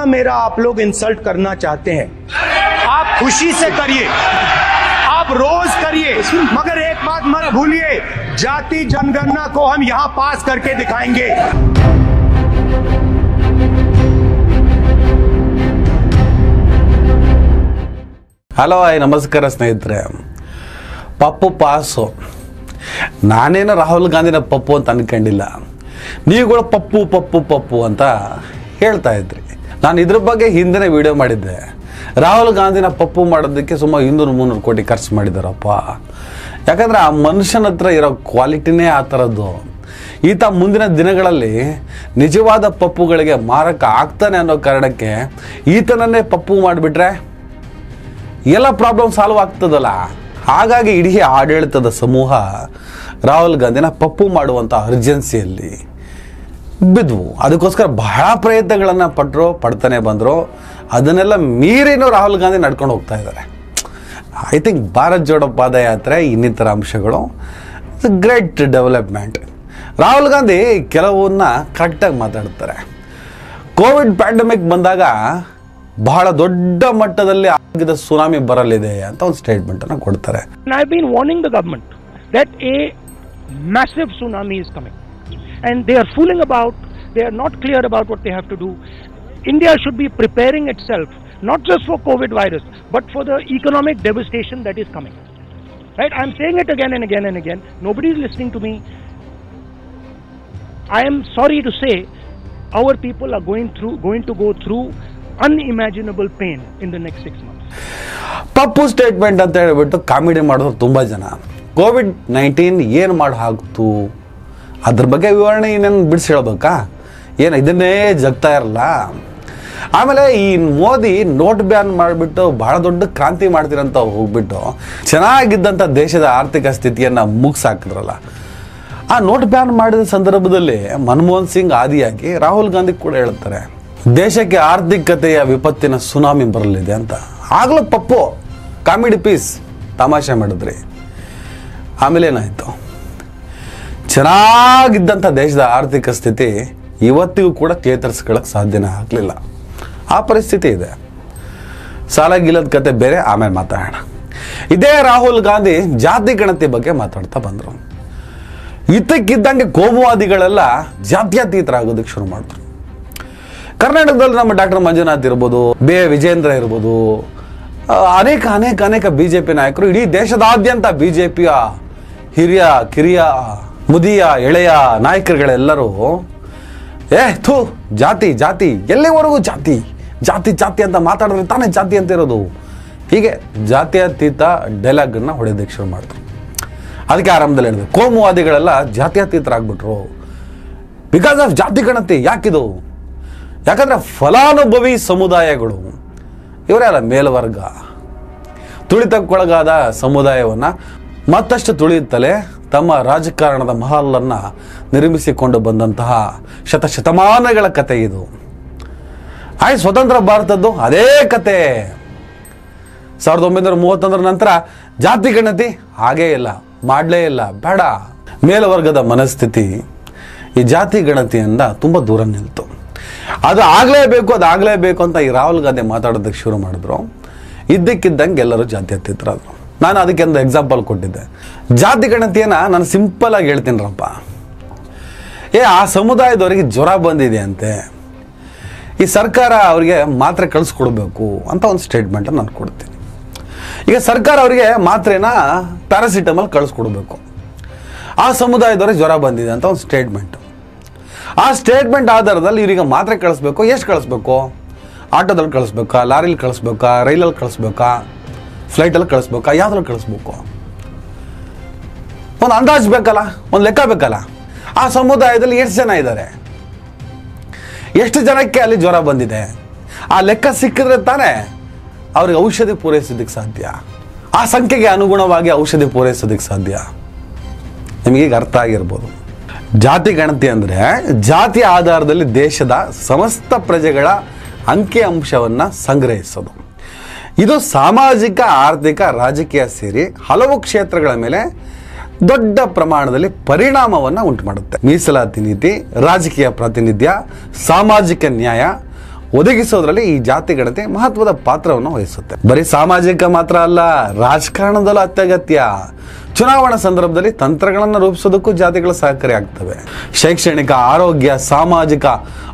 मेरा आप लोग इंसल्ट करना चाहते हैं, आप खुशी से करिए, आप रोज करिए, मगर एक बात मत भूलिए, जाति जनगणना को हम यहां पास करके दिखाएंगे। ಹಲೋ ನಮಸ್ಕಾರ ಸ್ನೇಹಿತರೆ. ಪಪ್ಪು ಪಾಸು. ನಾನೇನೋ ರಾಹುಲ್ ಗಾಂಧಿನ ಪಪ್ಪು ಅಂತ ಅನ್ಕೊಂಡಿಲ್ಲ. ನೀವುಗಳು ಪಪ್ಪು ಪಪ್ಪು ಪಪ್ಪು ಅಂತ ಹೇಳ್ತಾ ಇದ್ರಿ. ನಾನು ಇದ್ರ ಬಗ್ಗೆ ಹಿಂದಿನ ವಿಡಿಯೋ ಮಾಡಿದ್ದೆ. ರಾಹುಲ್ ಗಾಂಧಿನ ಪಪ್ಪು ಮಾಡೋದಕ್ಕೆ ಸುಮಾರು 200-300 ಕೋಟಿ ಖರ್ಚು ಮಾಡಿದಾರಪ್ಪ. ಯಾಕಂದರೆ ಆ ಮನುಷ್ಯನ ಹತ್ರ ಇರೋ ಕ್ವಾಲಿಟಿನೇ ಆ ಥರದ್ದು. ಈತ ಮುಂದಿನ ದಿನಗಳಲ್ಲಿ ನಿಜವಾದ ಪಪ್ಪುಗಳಿಗೆ ಮಾರಕ ಆಗ್ತಾನೆ ಅನ್ನೋ ಕಾರಣಕ್ಕೆ ಈತನನ್ನೇ ಪಪ್ಪು ಮಾಡಿಬಿಟ್ರೆ ಎಲ್ಲ ಪ್ರಾಬ್ಲಮ್ ಸಾಲ್ವ್ ಆಗ್ತದಲ್ಲ. ಹಾಗಾಗಿ ಇಡೀ ಆಡಳಿತದ ಸಮೂಹ ರಾಹುಲ್ ಗಾಂಧಿನ ಪಪ್ಪು ಮಾಡುವಂಥ ಅರ್ಜೆನ್ಸಿಯಲ್ಲಿ ಬಿದ್ವು. ಅದಕ್ಕೋಸ್ಕರ ಬಹಳ ಪ್ರಯತ್ನಗಳನ್ನು ಪಡ್ತಾನೆ ಬಂದರು. ಅದನ್ನೆಲ್ಲ ಮೀರಿನೂ ರಾಹುಲ್ ಗಾಂಧಿ ನಡ್ಕೊಂಡು ಹೋಗ್ತಾ ಇದ್ದಾರೆ. ಐ ಥಿಂಕ್ ಭಾರತ್ ಜೋಡೋ ಪಾದಯಾತ್ರೆ ಇನ್ನಿತರ ಅಂಶಗಳು it's great development. Rahul Gandhi ಕೆಲವನ್ನ ಕರೆಕ್ಟಾಗಿ ಮಾತಾಡ್ತಾರೆ. ಕೋವಿಡ್ ಪ್ಯಾಂಡಮಿಕ್ ಬಂದಾಗ ಬಹಳ ದೊಡ್ಡ ಮಟ್ಟದಲ್ಲಿ ಆಗಿದ್ದ ಸುನಾಮಿ ಬರಲಿದೆ ಅಂತ ಒಂದು ಸ್ಟೇಟ್ಮೆಂಟ್ ಅನ್ನು ಕೊಡ್ತಾರೆ. I have been warning the government that a massive tsunami is coming and they are fooling about. They are not clear about what they have to do. India should be preparing itself not just for COVID virus but for the economic devastation that is coming. Right? I am saying it again and again and again. Nobody is listening to me. I am sorry to say our people are going to go through unimaginable pain in the next 6 months. Pappu statement ಅಂತ ಹೇಳ್ಬಿಟ್ಟು comedy ಮಾಡೋರು ತುಂಬ ಜನ. COVID-19 ಏನು ಮಾಡಿ ಹಾಕ್ತು ಅದ್ರ ಬಗ್ಗೆ ವಿವರಣೆ ಇನ್ನೇನು ಬಿಡಿಸಿ ಹೇಳ್ಬೇಕಾ? ಏನು ಇದನ್ನೇ ಜಗ್ತಾ ಇರಲ್ಲ. ಆಮೇಲೆ ಈ ಮೋದಿ ನೋಟ್ ಬ್ಯಾನ್ ಮಾಡಿಬಿಟ್ಟು ಬಹಳ ದೊಡ್ಡ ಕ್ರಾಂತಿ ಮಾಡ್ತೀರಂತ ಹೋಗ್ಬಿಟ್ಟು ಚೆನ್ನಾಗಿದ್ದಂಥ ದೇಶದ ಆರ್ಥಿಕ ಸ್ಥಿತಿಯನ್ನು ಮುಗಿಸಾಕಿದ್ರಲ್ಲ. ಆ ನೋಟ್ ಬ್ಯಾನ್ ಮಾಡಿದ ಸಂದರ್ಭದಲ್ಲಿ ಮನಮೋಹನ್ ಸಿಂಗ್ ಆದಿಯಾಗಿ ರಾಹುಲ್ ಗಾಂಧಿ ಕೂಡ ಹೇಳ್ತಾರೆ ದೇಶಕ್ಕೆ ಆರ್ಥಿಕತೆಯ ವಿಪತ್ತಿನ ಸುನಾಮಿ ಬರಲಿದೆ ಅಂತ. ಆಗಲೂ ಪಪ್ಪು ಕಾಮಿಡಿ ಪೀಸ್ ತಮಾಷೆ ಮಾಡಿದ್ರಿ. ಆಮೇಲೆ ಏನಾಯಿತು? ಚೆನ್ನಾಗಿದ್ದಂಥ ದೇಶದ ಆರ್ಥಿಕ ಸ್ಥಿತಿ ಇವತ್ತಿಗೂ ಕೂಡ ಚೇತರಿಸ್ಕೊಳ್ಳೋಕೆ ಸಾಧ್ಯನೇ ಆಗಲಿಲ್ಲ. ಆ ಪರಿಸ್ಥಿತಿ ಇದೆ. ಸಾಲ ಗೀಲದ ಕತೆ ಬೇರೆ, ಆಮೇಲೆ ಮಾತಾಡೋಣ. ಇದೇ ರಾಹುಲ್ ಗಾಂಧಿ ಜಾತಿ ಗಣತಿ ಬಗ್ಗೆ ಮಾತಾಡ್ತಾ ಬಂದರು. ಇದ್ದಕ್ಕಿದ್ದಂಗೆ ಕೋಮುವಾದಿಗಳೆಲ್ಲ ಜಾತ್ಯತೀತರಾಗೋದಕ್ಕೆ ಶುರು ಮಾಡಿದ್ರು. ಕರ್ನಾಟಕದಲ್ಲಿ ನಮ್ಮ ಡಾಕ್ಟರ್ ಮಂಜುನಾಥ್ ಇರ್ಬೋದು, ವಿಜೇಂದ್ರ ಇರ್ಬೋದು, ಅನೇಕ ಬಿಜೆಪಿ ನಾಯಕರು ಇಡೀ ದೇಶದಾದ್ಯಂತ ಬಿಜೆಪಿಯ ಹಿರಿಯ ಕಿರಿಯ ಮುದಿಯ ಎಳೆಯ ನಾಯಕರುಗಳೆಲ್ಲರೂ ಜಾತಿ ಜಾತಿ ಎಲ್ಲಿವರೆಗೂ ಜಾತಿ ಜಾತಿ ಜಾತಿ ಅಂತ ಮಾತಾಡಿದ್ರೆ ತಾನೇ ಜಾತಿ ಅಂತ ಇರೋದು, ಹೀಗೆ ಜಾತ್ಯತೀತ ಡೈಲಾಗನ್ನು ಹೊಡೆಯೋದಕ್ಕೆ ಶುರು ಮಾಡಿದ್ರು. ಅದಕ್ಕೆ ಆರಂಭದಲ್ಲಿ ಹೇಳಿದ್ರು ಕೋಮುವಾದಿಗಳೆಲ್ಲ ಜಾತ್ಯತೀತರಾಗ್ಬಿಟ್ರು ಬಿಕಾಸ್ ಆಫ್ ಜಾತಿ ಗಣತಿ. ಯಾಕಿದು? ಯಾಕಂದರೆ ಫಲಾನುಭವಿ ಸಮುದಾಯಗಳು ಇವರೇ ಮೇಲ್ವರ್ಗ, ತುಳಿತಕ್ಕೊಳಗಾದ ಸಮುದಾಯವನ್ನು ಮತ್ತಷ್ಟು ತುಳಿಯುತ್ತಲೇ ತಮ್ಮ ರಾಜಕಾರಣದ ಮಹಲನ್ನು ನಿರ್ಮಿಸಿಕೊಂಡು ಬಂದಂತಹ ಶತಮಾನಗಳ ಕತೆ ಇದು. ಸ್ವತಂತ್ರ ಭಾರತದ್ದು ಅದೇ ಕತೆ. 1931 ನಂತರ ಜಾತಿ ಗಣತಿ ಹಾಗೇ ಇಲ್ಲ, ಮಾಡಲೇ ಇಲ್ಲ, ಬೇಡ. ಮೇಲ್ವರ್ಗದ ಮನಸ್ಥಿತಿ ಈ ಜಾತಿ ಗಣತಿಯಿಂದ ತುಂಬ ದೂರ ನಿಲ್ತು. ಅದು ಆಗಲೇಬೇಕು ಅಂತ ಈ ರಾಹುಲ್ ಗಾಂಧಿ ಮಾತಾಡೋದಕ್ಕೆ ಶುರು ಮಾಡಿದ್ರು. ಇದ್ದಕ್ಕಿದ್ದಂಗೆ ಎಲ್ಲರೂ ಜಾತ್ಯತೀತರಾದರು. ನಾನು ಅದಕ್ಕೆ ಒಂದು ಎಕ್ಸಾಂಪಲ್ ಕೊಟ್ಟಿದ್ದೆ. ಜಾತಿ ಗಣತಿಯನ್ನು ನಾನು ಸಿಂಪಲ್ ಆಗಿ ಹೇಳ್ತೀನಿರಪ್ಪ. ಆ ಸಮುದಾಯದವರಿಗೆ ಜ್ವರ ಬಂದಿದೆ ಅಂತೆ, ಈ ಸರ್ಕಾರ ಅವರಿಗೆ ಮಾತ್ರೆ ಕಳಿಸ್ಕೊಡ್ಬೇಕು ಅಂತ ಒಂದು ಸ್ಟೇಟ್ಮೆಂಟನ್ನು ನಾನು ಕೊಡ್ತೀನಿ. ಈಗ ಸರ್ಕಾರ ಅವರಿಗೆ ಮಾತ್ರೆನ ಪ್ಯಾರಾಸಿಟಮಲ್ ಕಳಿಸ್ಕೊಡ್ಬೇಕು. ಆ ಸಮುದಾಯದವ್ರಿಗೆ ಜ್ವರ ಬಂದಿದೆ ಅಂತ ಒಂದು ಸ್ಟೇಟ್ಮೆಂಟು. ಆ ಸ್ಟೇಟ್ಮೆಂಟ್ ಆಧಾರದಲ್ಲಿ ಇವರಿಗೆ ಮಾತ್ರೆ ಕಳಿಸ್ಬೇಕು. ಎಷ್ಟು ಕಳಿಸ್ಬೇಕು? ಆಟೋದಲ್ಲಿ ಕಳಿಸ್ಬೇಕಾ, ಲಾರಿಲಿ ಕಳಿಸ್ಬೇಕಾ, ರೈಲಲ್ಲಿ ಕಳಿಸ್ಬೇಕಾ, ಫ್ಲೈಟಲ್ಲಿ ಕಳಿಸ್ಬೇಕಾ, ಯಾವುದ್ರಲ್ಲಿ ಕಳಿಸ್ಬೇಕು? ಒಂದು ಅಂದಾಜು ಬೇಕಲ್ಲ, ಒಂದು ಲೆಕ್ಕ ಬೇಕಲ್ಲ. ಆ ಸಮುದಾಯದಲ್ಲಿ ಎಷ್ಟು ಜನ ಇದ್ದಾರೆ, ಎಷ್ಟು ಜನಕ್ಕೆ ಅಲ್ಲಿ ಜ್ವರ ಬಂದಿದೆ, ಆ ಲೆಕ್ಕ ಸಿಕ್ಕಿದ್ರೆ ತಾನೇ ಅವ್ರಿಗೆ ಔಷಧಿ ಪೂರೈಸೋದಕ್ಕೆ ಸಾಧ್ಯ. ಆ ಸಂಖ್ಯೆಗೆ ಅನುಗುಣವಾಗಿ ಔಷಧಿ ಪೂರೈಸೋದಕ್ಕೆ ಸಾಧ್ಯ. ನಿಮಗೀಗ ಅರ್ಥ ಆಗಿರ್ಬೋದು. ಜಾತಿ ಗಣತಿ ಅಂದರೆ ಜಾತಿಯ ಆಧಾರದಲ್ಲಿ ದೇಶದ ಸಮಸ್ತ ಪ್ರಜೆಗಳ ಅಂಕಿ ಅಂಶವನ್ನು ಸಂಗ್ರಹಿಸೋದು. ಇದು ಸಾಮಾಜಿಕ, ಆರ್ಥಿಕ, ರಾಜಕೀಯ ಸೇರಿ ಹಲವು ಕ್ಷೇತ್ರಗಳ ಮೇಲೆ ದೊಡ್ಡ ಪ್ರಮಾಣದಲ್ಲಿ ಪರಿಣಾಮವನ್ನು ಉಂಟು ಮಾಡುತ್ತೆ. ಮೀಸಲಾತಿ ನೀತಿ, ರಾಜಕೀಯ ಪ್ರಾತಿನಿಧ್ಯ, ಸಾಮಾಜಿಕ ನ್ಯಾಯ, ಒದಗಿಸೋದ್ರಲ್ಲಿ ಈ ಜಾತಿ ಗಣತಿ ಮಹತ್ವದ ಪಾತ್ರವನ್ನು ವಹಿಸುತ್ತೆ. ಬರೀ ಸಾಮಾಜಿಕ ಮಾತ್ರ ಅಲ್ಲ, ರಾಜಕಾರಣದಲ್ಲೂ ಅತ್ಯಗತ್ಯ. ಚುನಾವಣಾ ಸಂದರ್ಭದಲ್ಲಿ ತಂತ್ರಗಳನ್ನು ರೂಪಿಸೋದಕ್ಕೂ ಜಾತಿಗಳು ಸಹಕಾರಿ ಆಗ್ತವೆ. ಶೈಕ್ಷಣಿಕ, ಆರೋಗ್ಯ, ಸಾಮಾಜಿಕ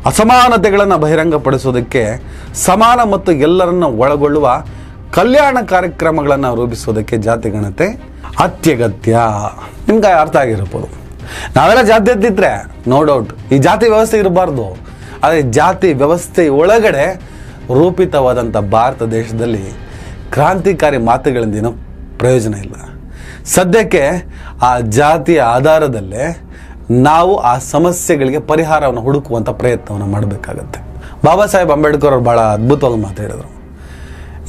ಅಸಮಾನತೆಗಳನ್ನು ಬಹಿರಂಗಪಡಿಸೋದಕ್ಕೆ, ಸಮಾನ ಮತ್ತು ಎಲ್ಲರನ್ನು ಒಳಗೊಳ್ಳುವ ಕಲ್ಯಾಣ ಕಾರ್ಯಕ್ರಮಗಳನ್ನು ರೂಪಿಸೋದಕ್ಕೆ ಜಾತಿ ಗಣತಿ ಅತ್ಯಗತ್ಯ. ನಿಮ್ಗೆ ಅರ್ಥ ಆಗಿರ್ಬೋದು. ನಾವೆಲ್ಲ ಜಾತಿ ಎತ್ತಿದ್ರೆ ನೋ ಡೌಟ್ ಈ ಜಾತಿ ವ್ಯವಸ್ಥೆ ಇರಬಾರ್ದು. ಆದರೆ ಜಾತಿ ವ್ಯವಸ್ಥೆ ಒಳಗಡೆ ರೂಪಿತವಾದಂಥ ಭಾರತ ದೇಶದಲ್ಲಿ ಕ್ರಾಂತಿಕಾರಿ ಮಾತುಗಳಿಂದ ಏನೋ ಪ್ರಯೋಜನ ಇಲ್ಲ. ಸದ್ಯಕ್ಕೆ ಆ ಜಾತಿಯ ಆಧಾರದಲ್ಲೇ ನಾವು ಆ ಸಮಸ್ಯೆಗಳಿಗೆ ಪರಿಹಾರವನ್ನು ಹುಡುಕುವಂಥ ಪ್ರಯತ್ನವನ್ನು ಮಾಡಬೇಕಾಗತ್ತೆ. ಬಾಬಾ ಸಾಹೇಬ್ ಅಂಬೇಡ್ಕರ್ ಅವರು ಭಾಳ ಅದ್ಭುತವಾಗಿ ಮಾತಾಡಿದರು.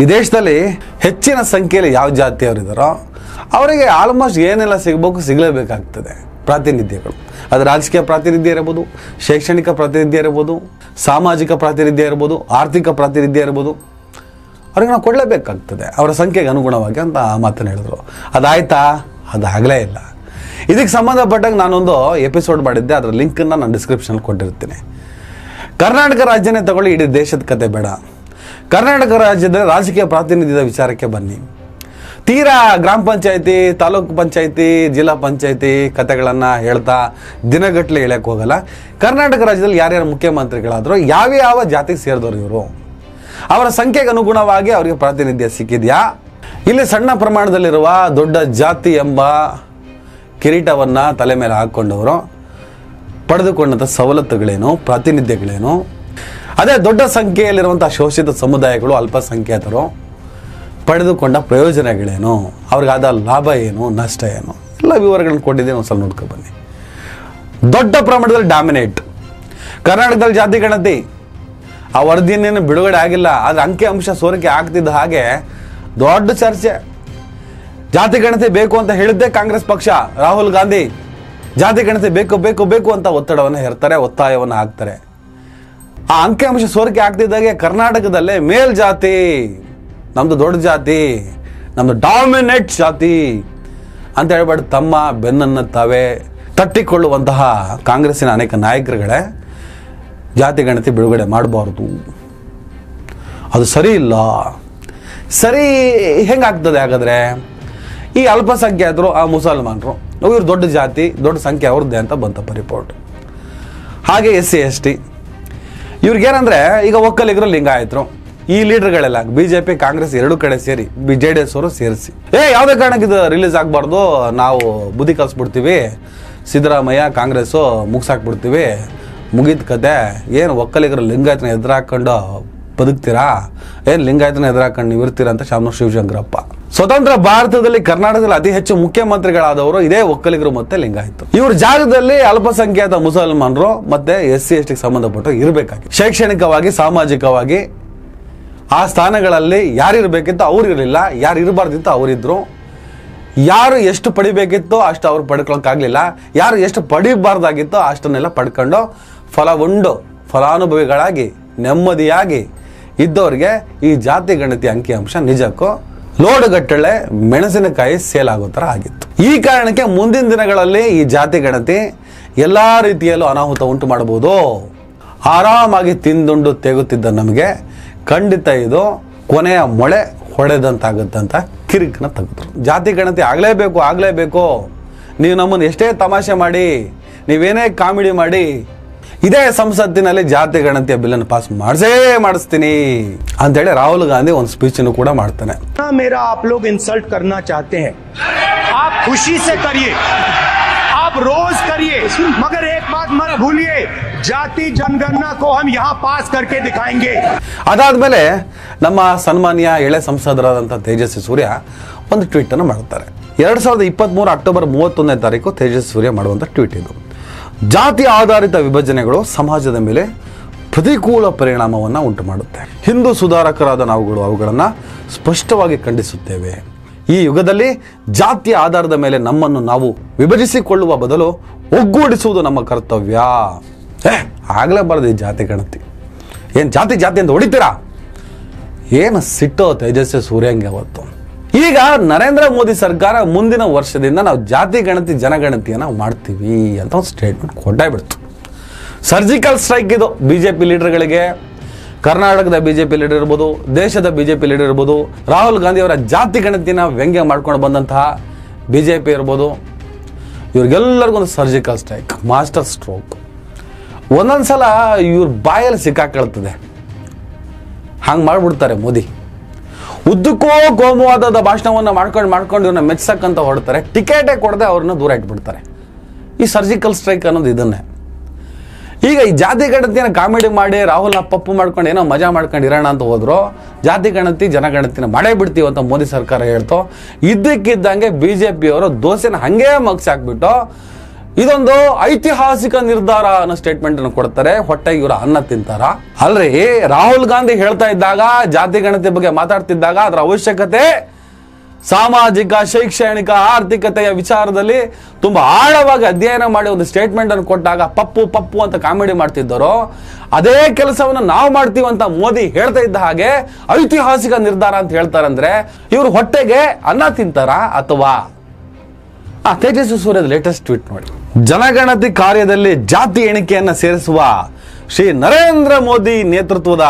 ಈ ದೇಶದಲ್ಲಿ ಹೆಚ್ಚಿನ ಸಂಖ್ಯೆಯಲ್ಲಿ ಯಾವ ಜಾತಿಯವರಿದ್ದಾರೋ ಅವರಿಗೆ ಆಲ್ಮೋಸ್ಟ್ ಏನೆಲ್ಲ ಸಿಗಲೇಬೇಕಾಗ್ತದೆ ಪ್ರಾತಿನಿಧ್ಯಗಳು. ಅದು ರಾಜಕೀಯ ಪ್ರಾತಿನಿಧ್ಯ ಇರ್ಬೋದು, ಶೈಕ್ಷಣಿಕ ಪ್ರಾತಿನಿಧ್ಯ ಇರ್ಬೋದು, ಸಾಮಾಜಿಕ ಪ್ರಾತಿನಿಧ್ಯ ಇರ್ಬೋದು, ಆರ್ಥಿಕ ಪ್ರಾತಿನಿಧ್ಯ ಇರ್ಬೋದು, ಅವ್ರಿಗೆ ನಾವು ಕೊಡಲೇಬೇಕಾಗ್ತದೆ ಅವರ ಸಂಖ್ಯೆಗೆ ಅನುಗುಣವಾಗಿ ಅಂತ ಆ ಮಾತನ್ನು ಹೇಳಿದ್ರು. ಅದಾಯ್ತಾ? ಅದಾಗಲೇ ಇಲ್ಲ. ಇದಕ್ಕೆ ಸಂಬಂಧಪಟ್ಟಾಗ ನಾನೊಂದು ಎಪಿಸೋಡ್ ಮಾಡಿದ್ದೆ, ಅದರ ಲಿಂಕನ್ನು ನಾನು ಡಿಸ್ಕ್ರಿಪ್ಷನಲ್ಲಿ ಕೊಟ್ಟಿರ್ತೀನಿ. ಕರ್ನಾಟಕ ರಾಜ್ಯನೇ ತಗೊಳ್ಳಿ, ಇಡೀ ದೇಶದ ಕತೆ ಬೇಡ. ಕರ್ನಾಟಕ ರಾಜ್ಯದ ರಾಜಕೀಯ ಪ್ರಾತಿನಿಧ್ಯದ ವಿಚಾರಕ್ಕೆ ಬನ್ನಿ. ತೀರಾ ಗ್ರಾಮ ಪಂಚಾಯತಿ, ತಾಲೂಕು ಪಂಚಾಯತಿ, ಜಿಲ್ಲಾ ಪಂಚಾಯತಿ ಕತೆಗಳನ್ನು ಹೇಳ್ತಾ ದಿನಗಟ್ಟಲೆ ಹೇಳಕ್ಕೆ ಹೋಗಲ್ಲ. ಕರ್ನಾಟಕ ರಾಜ್ಯದಲ್ಲಿ ಯಾರ್ಯಾರು ಮುಖ್ಯಮಂತ್ರಿಗಳಾದರೂ ಯಾವ ಜಾತಿಗೆ ಸೇರಿದವರು ಇವರು, ಅವರ ಸಂಖ್ಯೆಗೆ ಅನುಗುಣವಾಗಿ ಅವರಿಗೆ ಪ್ರಾತಿನಿಧ್ಯ ಸಿಕ್ಕಿದೆಯಾ? ಇಲ್ಲಿ ಸಣ್ಣ ಪ್ರಮಾಣದಲ್ಲಿರುವ ದೊಡ್ಡ ಜಾತಿ ಎಂಬ ಕಿರೀಟವನ್ನು ತಲೆ ಮೇಲೆ ಹಾಕ್ಕೊಂಡವರು ಪಡೆದುಕೊಂಡಂಥ ಸವಲತ್ತುಗಳೇನು, ಪ್ರಾತಿನಿಧ್ಯಗಳೇನು? ಅದೇ ದೊಡ್ಡ ಸಂಖ್ಯೆಯಲ್ಲಿರುವಂಥ ಶೋಷಿತ ಸಮುದಾಯಗಳು, ಅಲ್ಪಸಂಖ್ಯಾತರು ಪಡೆದುಕೊಂಡ ಪ್ರಯೋಜನಗಳೇನು, ಅವ್ರಿಗಾದ ಲಾಭ ಏನು, ನಷ್ಟ ಏನು, ಎಲ್ಲ ವಿವರಗಳನ್ನು ಕೊಟ್ಟಿದ್ದೇನೆ. ಒಂದು ಸಲ ನೋಡ್ಕೊ ಬನ್ನಿ. ದೊಡ್ಡ ಪ್ರಮಾಣದಲ್ಲಿ ಡಾಮಿನೇಟ್ ಕರ್ನಾಟಕದಲ್ಲಿ ಜಾತಿ ಗಣತಿ ಆ ವರದಿಯನ್ನೇನು ಬಿಡುಗಡೆ ಆಗಿಲ್ಲ, ಆದರೆ ಅಂಕಿ ಅಂಶ ಸೋರಿಕೆ ಆಗ್ತಿದ್ದ ಹಾಗೆ ದೊಡ್ಡ ಚರ್ಚೆ. ಜಾತಿ ಗಣತಿ ಬೇಕು ಅಂತ ಹೇಳಿದ್ದೆ ಕಾಂಗ್ರೆಸ್ ಪಕ್ಷ, ರಾಹುಲ್ ಗಾಂಧಿ ಜಾತಿ ಗಣತಿ ಬೇಕು ಬೇಕು ಬೇಕು ಅಂತ ಒತ್ತಡವನ್ನು ಹೇರ್ತಾರೆ, ಒತ್ತಾಯವನ್ನು ಹಾಕ್ತಾರೆ. ಆ ಅಂಕಿ ಅಂಶ ಸೋರಿಕೆ ಆಗ್ತಿದ್ದಾಗೆ ಕರ್ನಾಟಕದಲ್ಲೇ ಮೇಲ್ಜಾತಿ, ನಮ್ದು ದೊಡ್ಡ ಜಾತಿ, ನಮ್ದು ಡಾಮಿನೇಟ್ ಜಾತಿ ಅಂತ ಹೇಳ್ಬಿಟ್ಟು ತಮ್ಮ ಬೆನ್ನನ್ನು ತಾವೇ ತಟ್ಟಿಕೊಳ್ಳುವಂತಹ ಕಾಂಗ್ರೆಸ್ಸಿನ ಅನೇಕ ನಾಯಕರುಗಳೇ ಜಾತಿ ಗಣತಿ ಬಿಡುಗಡೆ ಮಾಡಬಾರ್ದು, ಅದು ಸರಿ ಇಲ್ಲ. ಸರಿ ಹೆಂಗಾಗ್ತದೆ ಹಾಗಾದರೆ? ಈ ಅಲ್ಪಸಂಖ್ಯಾತರು, ಆ ಮುಸಲ್ಮಾನರು, ಇವರು ದೊಡ್ಡ ಜಾತಿ, ದೊಡ್ಡ ಸಂಖ್ಯೆ ಅವ್ರದ್ದೇ ಅಂತ ಬಂತಪ್ಪ ರಿಪೋರ್ಟ್. ಹಾಗೆ SC ST ಇವ್ರಿಗೇನಂದ್ರೆ, ಈಗ ಒಕ್ಕಲಿಗರು, ಲಿಂಗಾಯತರು, ಈ ಲೀಡರ್ಗಳೆಲ್ಲ BJP ಕಾಂಗ್ರೆಸ್ ಎರಡು ಕಡೆ ಸೇರಿ JDS ಅವರು ಸೇರಿಸಿ ಯಾವುದೇ ಕಾರಣಕ್ಕೆ ಇದು ರಿಲೀಸ್ ಆಗಬಾರ್ದು, ನಾವು ಬುದ್ಧಿ ಕಲಿಸ್ಬಿಡ್ತೀವಿ, ಸಿದ್ದರಾಮಯ್ಯ ಕಾಂಗ್ರೆಸ್ಸು ಮುಗಿಸಾಕ್ಬಿಡ್ತೀವಿ, ಮುಗಿದ ಕತೆ. ಏನು ಒಕ್ಕಲಿಗರು ಲಿಂಗಾಯತನ ಎದುರಾಕೊಂಡು ಬದುಕ್ತೀರಾ? ಏನು ಲಿಂಗಾಯತನ ಎದುರಾಕೊಂಡು ನೀವು ಇರ್ತೀರಾ ಅಂತ ಶಾಮನೂರು ಶಿವಶಂಕರಪ್ಪ. ಸ್ವತಂತ್ರ ಭಾರತದಲ್ಲಿ ಕರ್ನಾಟಕದಲ್ಲಿ ಅತಿ ಹೆಚ್ಚು ಮುಖ್ಯಮಂತ್ರಿಗಳಾದವರು ಇದೇ ಒಕ್ಕಲಿಗರು ಮತ್ತೆ ಲಿಂಗಾಯತ. ಇವ್ರ ಜಾಗದಲ್ಲಿ ಅಲ್ಪಸಂಖ್ಯಾತ ಮುಸಲ್ಮಾನರು ಮತ್ತೆ SC ST ಸಂಬಂಧಪಟ್ಟು ಇರಬೇಕಾಗಿ, ಶೈಕ್ಷಣಿಕವಾಗಿ, ಸಾಮಾಜಿಕವಾಗಿ ಆ ಸ್ಥಾನಗಳಲ್ಲಿ ಯಾರಿರ್ಬೇಕಿತ್ತು ಅವ್ರು ಇರಲಿಲ್ಲ, ಯಾರು ಇರಬಾರ್ದಿತ್ತು ಅವರಿದ್ರು. ಯಾರು ಎಷ್ಟು ಪಡಿಬೇಕಿತ್ತೋ ಅಷ್ಟು ಅವ್ರು ಪಡ್ಕೊಳಕ್ಕಾಗಲಿಲ್ಲ, ಯಾರು ಎಷ್ಟು ಪಡಿಬಾರ್ದಾಗಿತ್ತೋ ಅಷ್ಟನ್ನೆಲ್ಲ ಪಡ್ಕೊಂಡು ಫಲಾನುಭವಿಗಳಾಗಿ ನೆಮ್ಮದಿಯಾಗಿ ಇದ್ದವ್ರಿಗೆ ಈ ಜಾತಿ ಗಣತಿ ಅಂಕಿಅಂಶ ನಿಜಕ್ಕೂ ಲೋಡುಗಟ್ಟಲೆ ಮೆಣಸಿನಕಾಯಿ ಸೇಲ್ ಆಗೋ ಥರ ಆಗಿತ್ತು. ಈ ಕಾರಣಕ್ಕೆ ಮುಂದಿನ ದಿನಗಳಲ್ಲಿ ಈ ಜಾತಿ ಗಣತಿ ಎಲ್ಲ ರೀತಿಯಲ್ಲೂ ಅನಾಹುತ ಉಂಟು ಮಾಡಬಹುದು. ಆರಾಮಾಗಿ ತಿಂದುಂಡು ತೆಗುತ್ತಿದ್ದ ನಮಗೆ ಖಂಡಿತ ಇದು ಕೊನೆಯ ಮೊಳೆ ಹೊಡೆದಂತಾಗುತ್ತಂತ ಕಿರಿಕನ್ನ ತೆಗೆದ್ರು. ಜಾತಿ ಗಣತಿ ಆಗಲೇಬೇಕು. ನೀವು ನಮ್ಮನ್ನು ಎಷ್ಟೇ ತಮಾಷೆ ಮಾಡಿ, ನೀವೇನೇ ಕಾಮಿಡಿ ಮಾಡಿ, ಇದೇ ಸಂಸತ್ತಿನಲ್ಲಿ ಜಾತಿ ಗಣತಿಯ ಬಿಲ್ಲನ್ನು ಪಾಸ್ ಮಾಡಿಸ್ತೀನಿ ಅಂತೇಳಿ ರಾಹುಲ್ ಗಾಂಧಿ ಒಂದು ಸ್ಪೀಚ್ ಅನ್ನು ಕೂಡ ಮಾಡ್ತಾನೆ. मेरा आप लोग इंसल्ट करना चाहते हैं, आप खुशी से करिए, आप रोज करिए, मगर एक बात मत भूलिए, जाति जनगणना को हम यहाँ पास करके दिखाएंगे. ಅದಾದ್ಮೇಲೆ ನಮ್ಮ ಸನ್ಮಾನ್ಯ ಎಳೆ ಸಂಸದರಾದಂಥ ತೇಜಸ್ವಿ ಸೂರ್ಯ ಒಂದು ಟ್ವೀಟ್ ಅನ್ನು ಮಾಡ್ತಾರೆ. 2023 ಅಕ್ಟೋಬರ್ 31ನೇ ತಾರೀಕು ತೇಜಸ್ವಿ ಸೂರ್ಯ ಮಾಡುವಂಥ ಟ್ವೀಟ್ ಇದು. ಜಾತಿ ಆಧಾರಿತ ವಿಭಜನೆಗಳು ಸಮಾಜದ ಮೇಲೆ ಪ್ರತಿಕೂಲ ಪರಿಣಾಮವನ್ನು ಉಂಟು ಮಾಡುತ್ತೆ. ಹಿಂದೂ ಸುಧಾರಕರಾದ ನಾವುಗಳು ಅವುಗಳನ್ನು ಸ್ಪಷ್ಟವಾಗಿ ಖಂಡಿಸುತ್ತೇವೆ. ಈ ಯುಗದಲ್ಲಿ ಜಾತಿಯ ಆಧಾರದ ಮೇಲೆ ನಮ್ಮನ್ನು ನಾವು ವಿಭಜಿಸಿಕೊಳ್ಳುವ ಬದಲು ಒಗ್ಗೂಡಿಸುವುದು ನಮ್ಮ ಕರ್ತವ್ಯ. ಆಗಲೇಬಾರದು ಈ ಜಾತಿ ಗಣತಿ. ಏನು ಜಾತಿ ಅಂತ ಹೊಡಿತೀರಾ? ಏನು ಸಿಟ್ಟೋ ತೇಜಸ್ವಿ ಸೂರ್ಯಂಗೆ ಅವತ್ತು. ಈಗ ನರೇಂದ್ರ ಮೋದಿ ಸರ್ಕಾರ ಮುಂದಿನ ವರ್ಷದಿಂದ ನಾವು ಜಾತಿ ಗಣತಿ ಜನಗಣತಿಯನ್ನು ಮಾಡ್ತೀವಿ ಅಂತ ಒಂದು ಸ್ಟೇಟ್ಮೆಂಟ್ ಕೊಟ್ಟಾಗ್ಬಿಡ್ತು. ಸರ್ಜಿಕಲ್ ಸ್ಟ್ರೈಕ್ ಇದು BJP ಲೀಡರ್ಗಳಿಗೆ, ಕರ್ನಾಟಕದ ಬಿಜೆಪಿ ಲೀಡರ್ ಇರ್ಬೋದು, ದೇಶದ ಬಿಜೆಪಿ ಲೀಡರ್ ಇರ್ಬೋದು, ರಾಹುಲ್ ಗಾಂಧಿ ಅವರ ಜಾತಿ ಗಣತಿನ ವ್ಯಂಗ್ಯ ಮಾಡ್ಕೊಂಡು ಬಂದಂತಹ ಬಿಜೆಪಿ ಇರ್ಬೋದು, ಇವ್ರಿಗೆಲ್ಲರಿಗೂ ಒಂದು ಸರ್ಜಿಕಲ್ ಸ್ಟ್ರೈಕ್, ಮಾಸ್ಟರ್ ಸ್ಟ್ರೋಕ್. ಒಂದೊಂದ್ಸಲ ಇವ್ರ ಬಾಯಲ್ಲಿ ಸಿಕ್ಕಾಕೊಳ್ತದೆ. ಹಂಗೆ ಮಾಡ್ಬಿಡ್ತಾರೆ ಮೋದಿ. ಉದ್ದಕ್ಕೂ ಕೋಮುವಾದದ ಭಾಷಣವನ್ನು ಮಾಡ್ಕೊಂಡು ಇವ್ರನ್ನ ಮೆಚ್ಚಕ್ಕಂತ ಹೊಡ್ತಾರೆ. ಟಿಕೆಟೇ ಕೊಡದೆ ಅವ್ರನ್ನ ದೂರ ಇಟ್ಬಿಡ್ತಾರೆ. ಈ ಸರ್ಜಿಕಲ್ ಸ್ಟ್ರೈಕ್ ಅನ್ನೋದು ಇದನ್ನೇ. ಈಗ ಈ ಜಾತಿ ಗಣತಿಯನ್ನು ಕಾಮಿಡಿ ಮಾಡಿ ರಾಹುಲ್ನ ಪಪ್ಪು ಮಾಡ್ಕೊಂಡು ಏನೋ ಮಜಾ ಮಾಡ್ಕೊಂಡು ಇರೋಣ ಅಂತ ಹೋದ್ರು, ಜಾತಿ ಗಣತಿ ಜನಗಣತಿನ ಮಾಡೇ ಬಿಡ್ತೀವಿ ಅಂತ ಮೋದಿ ಸರ್ಕಾರ ಹೇಳ್ತು. ಇದ್ದಕ್ಕಿದ್ದಂಗೆ ಬಿಜೆಪಿಯವರು ದೋಸೆನ ಹಂಗೇ ಮಗ್ಸಾಕ್ಬಿಟ್ಟು ಇದೊಂದು ಐತಿಹಾಸಿಕ ನಿರ್ಧಾರ ಅನ್ನೋ ಸ್ಟೇಟ್ಮೆಂಟ್ ಅನ್ನು ಕೊಡ್ತಾರೆ. ಹೊಟ್ಟೆಗೆ ಇವರು ಅನ್ನ ತಿಂತಾರ ಅಲ್ರಿ? ರಾಹುಲ್ ಗಾಂಧಿ ಹೇಳ್ತಾ ಇದ್ದಾಗ, ಜಾತಿ ಗಣತಿ ಬಗ್ಗೆ ಮಾತಾಡ್ತಿದ್ದಾಗ ಅದರ ಅವಶ್ಯಕತೆ ಸಾಮಾಜಿಕ, ಶೈಕ್ಷಣಿಕ, ಆರ್ಥಿಕತೆಯ ವಿಚಾರದಲ್ಲಿ ತುಂಬಾ ಆಳವಾಗಿ ಅಧ್ಯಯನ ಮಾಡಿ ಒಂದು ಸ್ಟೇಟ್ಮೆಂಟ್ ಅನ್ನು ಕೊಟ್ಟಾಗ ಪಪ್ಪು ಪಪ್ಪು ಅಂತ ಕಾಮಿಡಿ ಮಾಡ್ತಿದ್ದರೋ, ಅದೇ ಕೆಲಸವನ್ನು ನಾವು ಮಾಡ್ತೀವಿ ಅಂತ ಮೋದಿ ಹೇಳ್ತಾ ಇದ್ದ ಹಾಗೆ ಐತಿಹಾಸಿಕ ನಿರ್ಧಾರ ಅಂತ ಹೇಳ್ತಾರಂದ್ರೆ ಇವರು ಹೊಟ್ಟೆಗೆ ಅನ್ನ ತಿಂತಾರ ಅಥವಾ? ತೇಜಸ್ವಿ ಸೂರ್ಯದ ಲೇಟೆಸ್ಟ್ ಟ್ವೀಟ್ ನೋಡಿ. ಜನಗಣತಿ ಕಾರ್ಯದಲ್ಲಿ ಜಾತಿ ಎಣಿಕೆಯನ್ನ ಸೇರಿಸುವ ಶ್ರೀ ನರೇಂದ್ರ ಮೋದಿ ನೇತೃತ್ವದ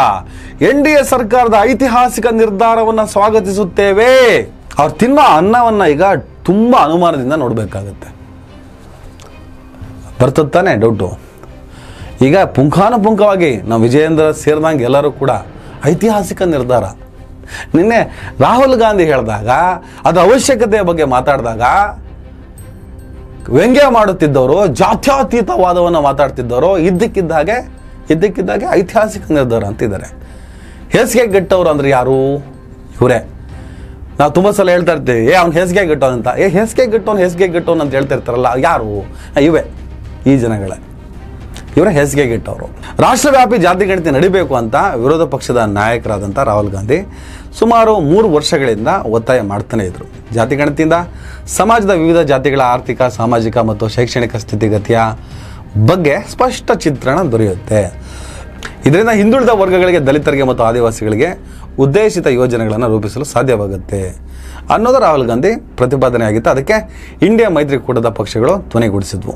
NDA ಸರ್ಕಾರದ ಐತಿಹಾಸಿಕ ನಿರ್ಧಾರವನ್ನು ಸ್ವಾಗತಿಸುತ್ತೇವೆ. ಅವ್ರು ತಿನ್ನೋ ಅನ್ನವನ್ನ ಈಗ ತುಂಬಾ ಅನುಮಾನದಿಂದ ನೋಡ್ಬೇಕಾಗತ್ತೆ. ಬರ್ತತಾನೆ ಡೌಟು. ಈಗ ಪುಂಖಾನುಪುಂಖವಾಗಿ ನಾವು ವಿಜಯೇಂದ್ರ ಸೇರಿದಂಗೆ ಎಲ್ಲರೂ ಕೂಡ ಐತಿಹಾಸಿಕ ನಿರ್ಧಾರ. ನಿನ್ನೆ ರಾಹುಲ್ ಗಾಂಧಿ ಹೇಳಿದಾಗ, ಅದರ ಅವಶ್ಯಕತೆಯ ಬಗ್ಗೆ ಮಾತಾಡಿದಾಗ ವ್ಯಂಗ್ಯ ಮಾಡುತ್ತಿದ್ದವರು, ಜಾತ್ಯತೀತವಾದವನ್ನು ಮಾತಾಡ್ತಿದ್ದವರು ಇದ್ದಕ್ಕಿದ್ದಾಗೆ ಐತಿಹಾಸಿಕ ನಿರ್ಧಾರ ಅಂತಿದ್ದಾರೆ. ಹೇಸಿಗೆ ಗೆಟ್ಟವರು ಅಂದ್ರೆ ಯಾರು? ಇವರೇ. ನಾವು ತುಂಬ ಸಲ ಹೇಳ್ತಾ ಇರ್ತೀವಿ, ಅವ್ನು ಹೇಸಿಗೆ ಗೆಟ್ಟವನು ಅಂತ. ಹೇಸಿಗೆ ಗೆಟ್ಟವನು ಅಂತ ಹೇಳ್ತಾ ಇರ್ತಾರಲ್ಲ, ಯಾರು? ಇವೇ ಈ ಜನಗಳೇ, ಇವರೇ ಹೇಸಿಗೆ ಗೆಟ್ಟವರು. ರಾಷ್ಟ್ರವ್ಯಾಪಿ ಜಾತಿ ಗಣತಿ ನಡಿಬೇಕು ಅಂತ ವಿರೋಧ ಪಕ್ಷದ ನಾಯಕರಾದಂಥ ರಾಹುಲ್ ಗಾಂಧಿ ಸುಮಾರು 3 ವರ್ಷಗಳಿಂದ ಒತ್ತಾಯ ಮಾಡ್ತಾನೆ ಇದ್ರು. ಜಾತಿ ಗಣತಿಯಿಂದ ಸಮಾಜದ ವಿವಿಧ ಜಾತಿಗಳ ಆರ್ಥಿಕ, ಸಾಮಾಜಿಕ ಮತ್ತು ಶೈಕ್ಷಣಿಕ ಸ್ಥಿತಿಗತಿಯ ಬಗ್ಗೆ ಸ್ಪಷ್ಟ ಚಿತ್ರಣ ದೊರೆಯುತ್ತೆ. ಇದರಿಂದ ಹಿಂದುಳಿದ ವರ್ಗಗಳಿಗೆ, ದಲಿತರಿಗೆ ಮತ್ತು ಆದಿವಾಸಿಗಳಿಗೆ ಉದ್ದೇಶಿತ ಯೋಜನೆಗಳನ್ನು ರೂಪಿಸಲು ಸಾಧ್ಯವಾಗುತ್ತೆ ಅನ್ನೋದು ರಾಹುಲ್ ಗಾಂಧಿ ಪ್ರತಿಪಾದನೆ ಆಗಿತ್ತು. ಅದಕ್ಕೆ ಇಂಡಿಯಾ ಮೈತ್ರಿಕೂಟದ ಪಕ್ಷಗಳು ಧ್ವನಿಗೂಡಿಸಿದ್ವು.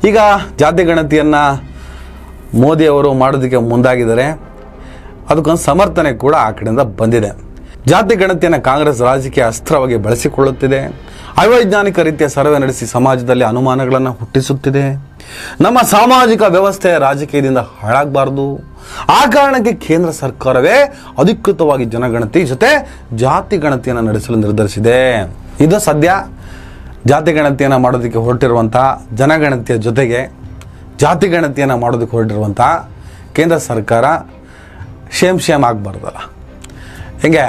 ಈಗ ಜಾತಿ ಗಣತಿಯನ್ನು ಮೋದಿಯವರು ಮಾಡೋದಕ್ಕೆ ಮುಂದಾಗಿದ್ದಾರೆ. ಅದಕ್ಕೊಂದು ಸಮರ್ಥನೆ ಕೂಡ ಆ ಕಡೆಯಿಂದ ಬಂದಿದೆ. ಜಾತಿ ಗಣತಿಯನ್ನು ಕಾಂಗ್ರೆಸ್ ರಾಜಕೀಯ ಅಸ್ತ್ರವಾಗಿ ಬಳಸಿಕೊಳ್ಳುತ್ತಿದೆ. ಅವೈಜ್ಞಾನಿಕ ರೀತಿಯ ಸರ್ವೆ ನಡೆಸಿ ಸಮಾಜದಲ್ಲಿ ಅನುಮಾನಗಳನ್ನು ಹುಟ್ಟಿಸುತ್ತಿದೆ. ನಮ್ಮ ಸಾಮಾಜಿಕ ವ್ಯವಸ್ಥೆ ರಾಜಕೀಯದಿಂದ ಹಾಳಾಗಬಾರದು. ಆ ಕಾರಣಕ್ಕೆ ಕೇಂದ್ರ ಸರ್ಕಾರವೇ ಅಧಿಕೃತವಾಗಿ ಜನಗಣತಿ ಜೊತೆ ಜಾತಿ ಗಣತಿಯನ್ನು ನಡೆಸಲು ನಿರ್ಧರಿಸಿದೆ. ಇದು ಸದ್ಯ ಜಾತಿ ಗಣತಿಯನ್ನು ಮಾಡೋದಕ್ಕೆ ಹೊರಟಿರುವಂತಹ ಜನಗಣತಿಯ ಜೊತೆಗೆ ಜಾತಿ ಗಣತಿಯನ್ನು ಮಾಡೋದಕ್ಕೆ ಹೊರಟಿರುವಂತಹ ಕೇಂದ್ರ ಸರ್ಕಾರ ಶೇಮ್ ಆಗಬಾರ್ದಲ್ಲ. ಹೆಂಗೆ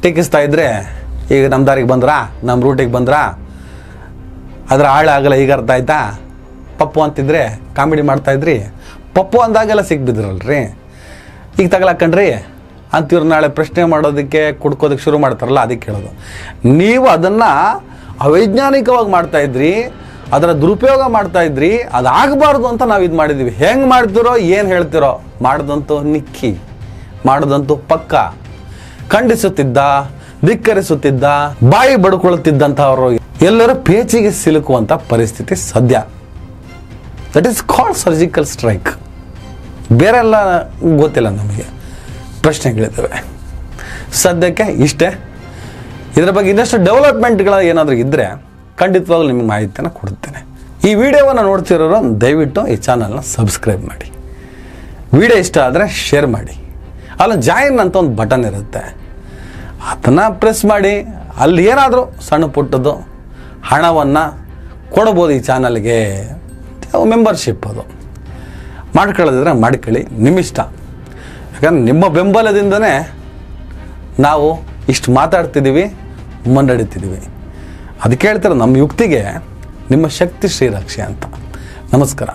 ಟೀಕಿಸ್ತಾ ಇದ್ರೆ, ಈಗ ನಮ್ಮ ದಾರಿಗೆ ಬಂದ್ರಾ, ನಮ್ಮ ರೂಟಿಗೆ ಬಂದ್ರಾ, ಅದರ ಆಳ ಆಗಲ್ಲ, ಈಗ ಅರ್ಥ ಆಯ್ತಾ? ಪಪ್ಪು ಅಂತಿದ್ರೆ ಕಾಮಿಡಿ ಮಾಡ್ತಾಯಿದ್ರಿ, ಪಪ್ಪು ಅಂದಾಗೆಲ್ಲ ಸಿಕ್ಬಿದ್ರಲ್ರಿ, ಈಗ ತಗಲಾಕಂಡ್ರಿ ಅಂತಿವ್ರು ನಾಳೆ ಪ್ರಶ್ನೆ ಮಾಡೋದಕ್ಕೆ ಕುಡ್ಕೋದಕ್ಕೆ ಶುರು ಮಾಡ್ತಾರಲ್ಲ, ಅದಕ್ಕೆ ಹೇಳೋದು. ನೀವು ಅದನ್ನು ಅವೈಜ್ಞಾನಿಕವಾಗಿ ಮಾಡ್ತಾಯಿದ್ರಿ, ಅದರ ದುರುಪಯೋಗ ಮಾಡ್ತಾಯಿದ್ರಿ, ಅದಾಗಬಾರ್ದು ಅಂತ ನಾವು ಇದು ಮಾಡಿದ್ದೀವಿ. ಹೆಂಗೆ ಮಾಡ್ತಿರೋ, ಏನು ಹೇಳ್ತಿರೋ, ಮಾಡೋದಂತೂ ನಿಕ್ಕಿ, ಮಾಡೋದಂತೂ ಪಕ್ಕ. ಖಂಡಿಸುತ್ತಿದ್ದ, ಧಿಕ್ಕರಿಸುತ್ತಿದ್ದ, ಬಾಯಿ ಬಡ್ಕೊಳ್ಳುತ್ತಿದ್ದಂಥವರು ಎಲ್ಲರೂ ಪೇಚಿಗೆ ಸಿಲುಕುವಂಥ ಪರಿಸ್ಥಿತಿ ಸದ್ಯ. That is called surgical strike. ಬೇರೆಲ್ಲ ಗೊತ್ತಿಲ್ಲ ನಮಗೆ, ಪ್ರಶ್ನೆಗಳಿದ್ದಾವೆ. ಸದ್ಯಕ್ಕೆ ಇಷ್ಟೇ. ಇದರ ಬಗ್ಗೆ ಇನ್ನಷ್ಟು ಡೆವಲಪ್ಮೆಂಟ್ಗಳು ಏನಾದರೂ ಇದ್ದರೆ ಖಂಡಿತವಾಗ್ಲೂ ನಿಮಗೆ ಮಾಹಿತಿಯನ್ನು ಕೊಡುತ್ತೇನೆ. ಈ ವಿಡಿಯೋವನ್ನು ನೋಡ್ತಿರೋರು ದಯವಿಟ್ಟು ಈ ಚಾನಲ್ನ ಸಬ್ಸ್ಕ್ರೈಬ್ ಮಾಡಿ. ವಿಡಿಯೋ ಇಷ್ಟ ಆದರೆ ಶೇರ್ ಮಾಡಿ. ಅಲ್ಲ ಜಾಯಿನ್ ಅಂತ ಒಂದು ಬಟನ್ ಇರುತ್ತೆ, ಅದನ್ನು ಪ್ರೆಸ್ ಮಾಡಿ. ಅಲ್ಲಿ ಏನಾದರೂ ಸಣ್ಣ ಪುಟ್ಟದ್ದು ಹಣವನ್ನು ಕೊಡ್ಬೋದು ಈ ಚಾನಲ್ಗೆ. ಮೆಂಬರ್ಶಿಪ್ ಅದು ಮಾಡ್ಕೊಳ್ಳೋದಿದ್ರೆ ಮಾಡ್ಕೊಳ್ಳಿ, ನಿಮ್ಮಿಷ್ಟ. ಯಾಕಂದ್ರೆ ನಿಮ್ಮ ಬೆಂಬಲದಿಂದನೇ ನಾವು ಇಷ್ಟು ಮಾತಾಡ್ತಿದ್ದೀವಿ, ಮುನ್ನಡೀತಿದ್ದೀವಿ. ಅದಕ್ಕೆ ಹೇಳ್ತಾರೆ, ನಮ್ಮ ಯುಕ್ತಿಗೆ ನಿಮ್ಮ ಶಕ್ತಿ ಶ್ರೀರಕ್ಷೆ ಅಂತ. ನಮಸ್ಕಾರ.